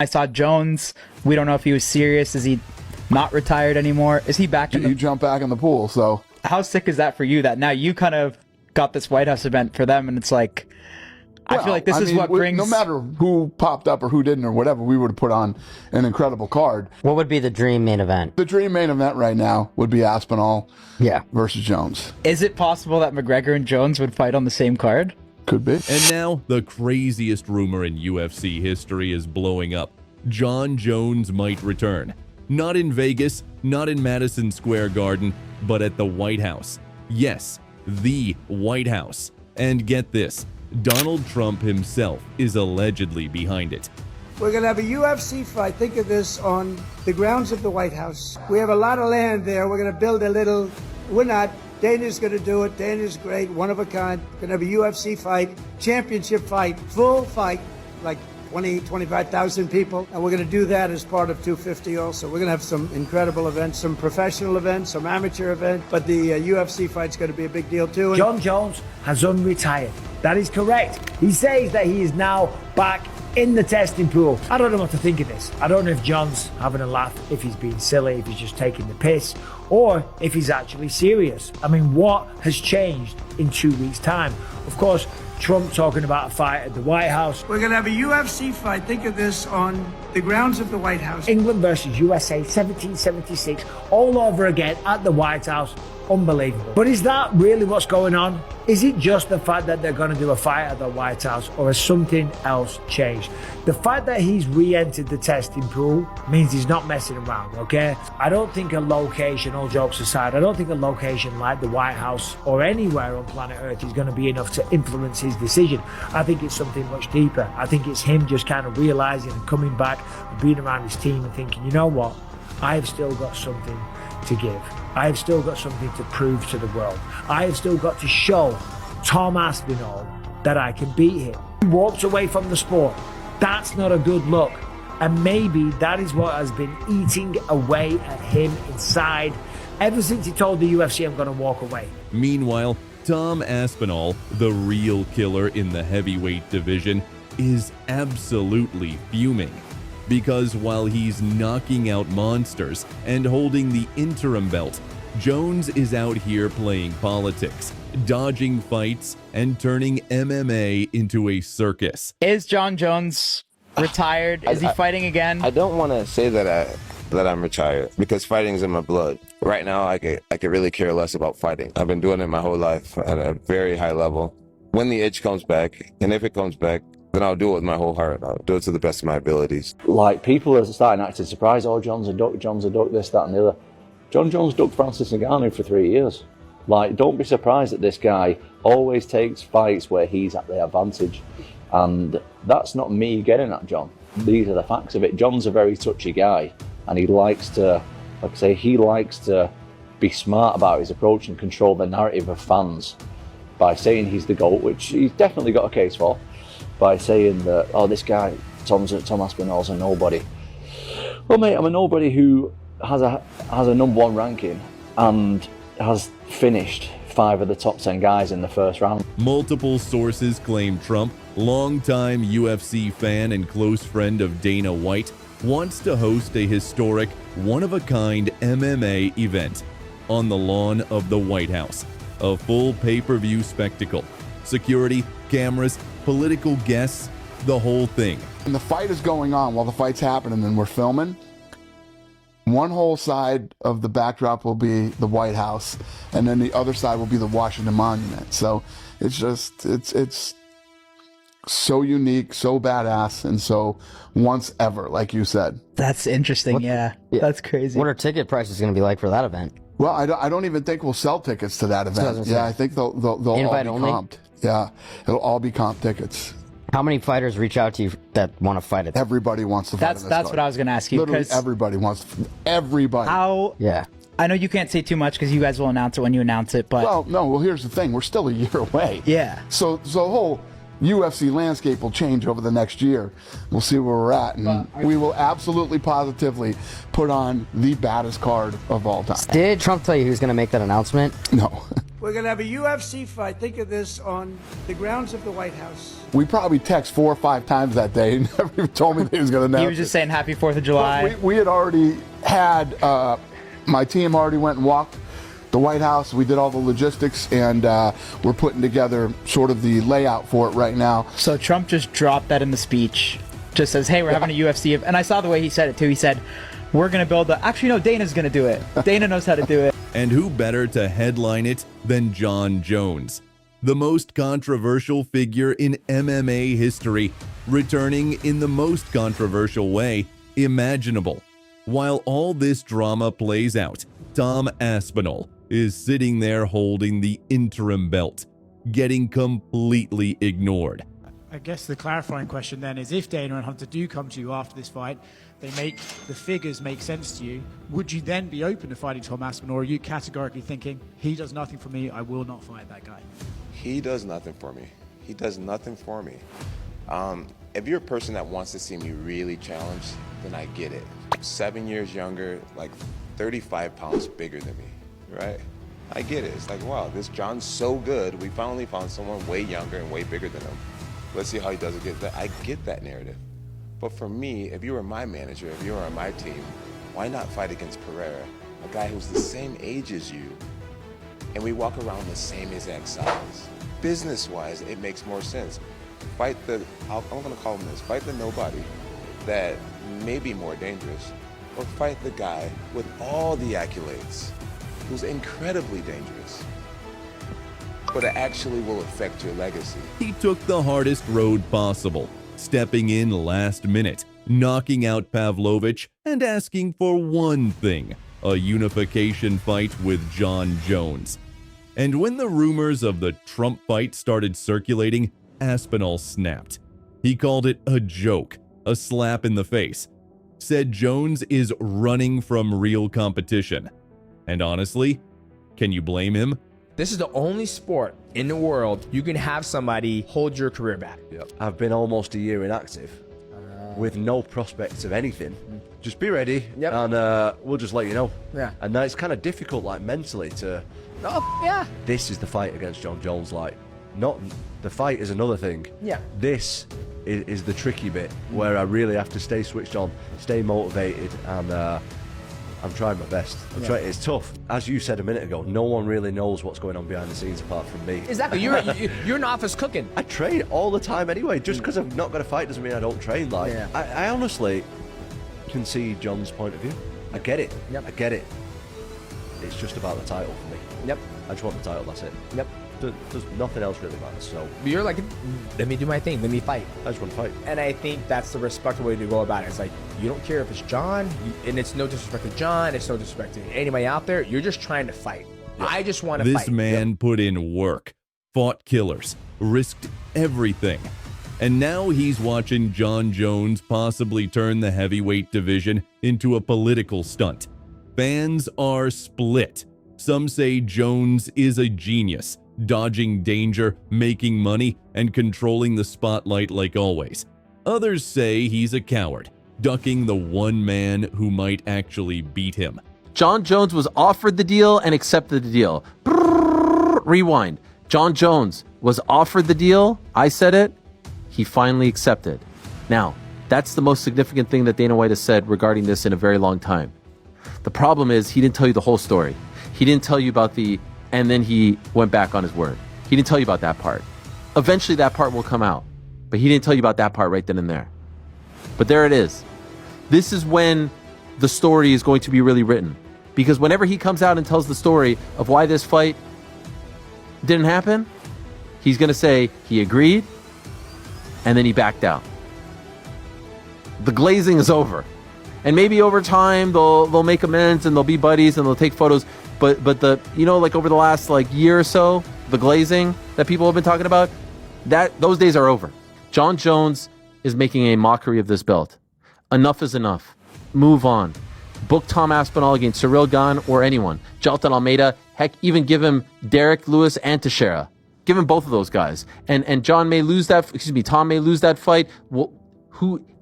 I saw Jones. We don't know if he was serious. Is he not retired anymore? Is he back in You jump back in the pool, so. How sick is that for you that now you kind of got this White House event for them, and it's like, I feel like this is what brings... No matter who popped up or who didn't or whatever, we would have put on an incredible card. What would be the dream main event? The dream main event right now would be Aspinall versus Jones. Is it possible that McGregor and Jones would fight on the same card? Could be. And now, the craziest rumor in UFC history is blowing up. Jon Jones might return. Not in Vegas, not in Madison Square Garden, but at the White House. Yes, the White House. And get this, Donald Trump himself is allegedly behind it. We're going to have a UFC fight. Think of this on the grounds of the White House. We have a lot of land there. We're going to build a little... We're not. Dana's going to do it. Dana's great, one of a kind. We're going to have a UFC fight, championship fight, full fight, like 20, 25,000 people. And we're going to do that as part of 250 also. We're going to have some incredible events, some professional events, some amateur events. But the UFC fight's going to be a big deal too. Jon Jones has unretired. That is correct. He says that he is now back in the testing pool. I don't know what to think of this. I don't know if John's having a laugh, if he's being silly, if he's just taking the piss, or if he's actually serious. I mean, what has changed in 2 weeks' time? Of course, Trump talking about a fight at the White House. We're going to have a UFC fight. Think of this on the grounds of the White House. England versus USA 1776, all over again at the White House. Unbelievable. But is that really what's going on? Is it just the fact that they're going to do a fight at the White House, or has something else changed? The fact that he's re-entered the testing pool means he's not messing around, okay? I don't think a location, all jokes aside, I don't think a location like the White House or anywhere on planet Earth is going to be enough to influence his decision. I think it's something much deeper. I think it's him just kind of realizing and coming back and being around his team and thinking, you know what? I've still got something to give. I've still got something to prove to the world. I've still got to show Tom Aspinall that I can beat him. He walked away from the sport. That's not a good look. And maybe that is what has been eating away at him inside ever since he told the UFC, I'm going to walk away. Meanwhile, Tom Aspinall, the real killer in the heavyweight division, is absolutely fuming. Because while he's knocking out monsters and holding the interim belt, Jones is out here playing politics, dodging fights, and turning MMA into a circus. Is Jon Jones retired? Is he fighting again? I don't want to say that I'm retired, because fighting's in my blood. Right now, I could really care less about fighting. I've been doing it my whole life at a very high level. When the itch comes back, and if it comes back, then I'll do it with my whole heart. I'll do it to the best of my abilities. Like, people are starting acting surprised. Oh, John's a duck, this, that, and the other. Jon Jones ducked Francis Ngannou for 3 years. Like, don't be surprised that this guy always takes fights where he's at the advantage. And that's not me getting at Jon. These are the facts of it. John's a very touchy guy, and he likes to, like I say, he likes to be smart about his approach and control the narrative of fans by saying he's the GOAT, which he's definitely got a case for, by saying that, oh, this guy, Tom Aspinall's a nobody. Well, mate, I'm a nobody who has a #1 ranking and has finished 5 of the top 10 guys in the first round. Multiple sources claim Trump, longtime UFC fan and close friend of Dana White, wants to host a historic, one-of-a-kind MMA event on the lawn of the White House. A full pay-per-view spectacle. Security, cameras, political guests, the whole thing. And the fight is going on while the fight's happening and we're filming. One whole side of the backdrop will be the White House, and then the other side will be the Washington Monument. So it's just, it's so unique, so badass, and so once ever, like you said. That's interesting, yeah. That's crazy. What are ticket prices going to be like for that event? Well, I don't even think we'll sell tickets to that event. Yeah, I think they'll all be comped. Yeah, it'll all be comp tickets. How many fighters reach out to you that want to fight it? Everybody wants to fight. That's what I was going to ask you. Literally everybody wants. Everybody. How? Yeah. I know you can't say too much because you guys will announce it when you announce it, but well, here's the thing: we're still a year away. Yeah. So the whole UFC landscape will change over the next year. We'll see where we're at, and we will absolutely, positively put on the baddest card of all time. Did Trump tell you he was going to make that announcement? No. We're going to have a UFC fight. Think of this on the grounds of the White House. We probably text 4 or 5 times that day. He never even told me that he was going to announce He was just saying Happy 4th of July. We had already had, my team already went and walked the White House. We did all the logistics, and we're putting together sort of the layout for it right now. So Trump just dropped that in the speech. Just says, hey, we're having a UFC. And I saw the way he said it, too. He said, we're going to build a... Actually, no, Dana's going to do it. Dana knows how to do it. And who better to headline it than Jon Jones, the most controversial figure in MMA history, returning in the most controversial way imaginable. While all this drama plays out, Tom Aspinall is sitting there holding the interim belt, getting completely ignored. I guess the clarifying question then is, if Dana and Hunter do come to you after this fight, the figures make sense to you, would you then be open to fighting Tom Aspinall, or are you categorically thinking, he does nothing for me, I will not fight that guy? He does nothing for me. He does nothing for me. If you're a person that wants to see me really challenged, then I get it. 7 years younger, like 35 pounds bigger than me, right? I get it. It's like, wow, this John's so good. We finally found someone way younger and way bigger than him. Let's see how he does against that. I get that narrative. But for me, if you were my manager, if you were on my team, why not fight against Pereira, a guy who's the same age as you, and we walk around the same exact size? Business-wise, it makes more sense. Fight the, I'm gonna call him this, fight the nobody that may be more dangerous, or fight the guy with all the accolades, who's incredibly dangerous, but it actually will affect your legacy. He took the hardest road possible, stepping in last minute, knocking out Pavlovich, and asking for one thing, a unification fight with Jon Jones. And when the rumors of the Trump fight started circulating, Aspinall snapped. He called it a joke, a slap in the face, said Jones is running from real competition. And honestly, can you blame him? This is the only sport in the world you can have somebody hold your career back. I've been almost a year inactive with no prospects of anything. Just be ready, and we'll just let you know. Yeah. And now it's kind of difficult, like mentally, to. Oh, yeah. This is the fight against Jon Jones. Like, not the fight is another thing. Yeah. This is the tricky bit where I really have to stay switched on, stay motivated, and I'm trying my best. It's tough. As you said a minute ago, no one really knows what's going on behind the scenes apart from me. Exactly. You're in office cooking. I train all the time anyway. Just because I've not got a fight doesn't mean I don't train. Like, I honestly can see Jon's point of view. I get it. I get it. It's just about the title for me. I just want the title, that's it. There's nothing else really matters. So you're like, let me do my thing, let me fight. I just want to fight. And I think that's the respectful way to go about it. It's like, you don't care if it's Jon, and it's no disrespect to Jon, it's no disrespect to anybody out there. You're just trying to fight. I just want to fight. This man put in work, fought killers, risked everything. And now he's watching Jon Jones possibly turn the heavyweight division into a political stunt. Fans are split. Some say Jones is a genius, dodging danger, making money, and controlling the spotlight like always. Others say he's a coward, ducking the one man who might actually beat him. Jon Jones was offered the deal and accepted the deal. Rewind. Jon Jones was offered the deal. I said it. He finally accepted. Now, that's the most significant thing that Dana White has said regarding this in a very long time. The problem is he didn't tell you the whole story. He didn't tell you about and then he went back on his word. He didn't tell you about that part. Eventually that part will come out, but he didn't tell you about that part right then and there. But there it is. This is when the story is going to be really written. Because whenever he comes out and tells the story of why this fight didn't happen, he's going to say he agreed and then he backed out. The glazing is over. And maybe over time they'll make amends and they'll be buddies and they'll take photos. But the like over the last year or so, the glazing that people have been talking about, those days are over. Jon Jones is making a mockery of this belt. Enough is enough. Move on. Book Tom Aspinall against Cyril Gane or anyone. Jalton Almeida. Heck, even give him Derek Lewis and Teixeira. Give him both of those guys. And Tom may lose that fight.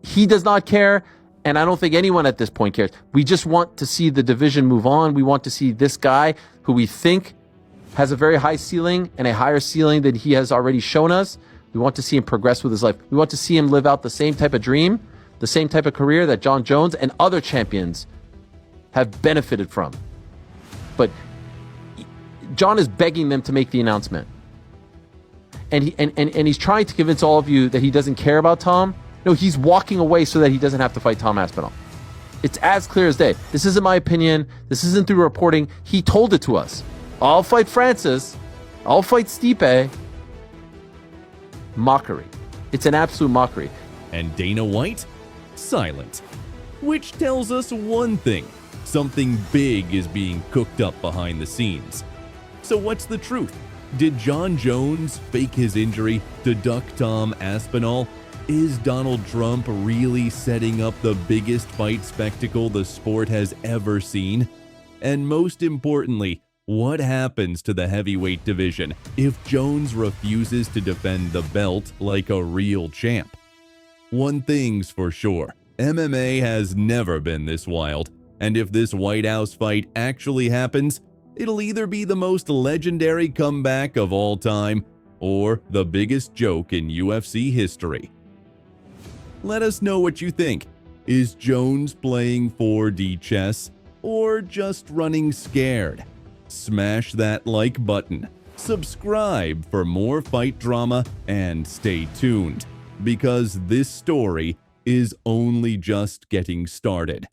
He does not care. And I don't think anyone at this point cares. We just want to see the division move on. We want to see this guy who we think has a very high ceiling and a higher ceiling than he has already shown us. We want to see him progress with his life. We want to see him live out the same type of dream, the same type of career that Jon Jones and other champions have benefited from. But Jon is begging them to make the announcement. And he's trying to convince all of you that he doesn't care about Tom. No, he's walking away so that he doesn't have to fight Tom Aspinall. It's as clear as day. This isn't my opinion. This isn't through reporting. He told it to us. I'll fight Francis. I'll fight Stipe. Mockery. It's an absolute mockery. And Dana White? Silent. Which tells us one thing. Something big is being cooked up behind the scenes. So what's the truth? Did Jon Jones fake his injury to duck Tom Aspinall? Is Donald Trump really setting up the biggest fight spectacle the sport has ever seen? And most importantly, what happens to the heavyweight division if Jones refuses to defend the belt like a real champ? One thing's for sure, MMA has never been this wild, and if this White House fight actually happens, it'll either be the most legendary comeback of all time or the biggest joke in UFC history. Let us know what you think. Is Jones playing 4D chess or just running scared? Smash that like button, subscribe for more fight drama, and stay tuned, because this story is only just getting started.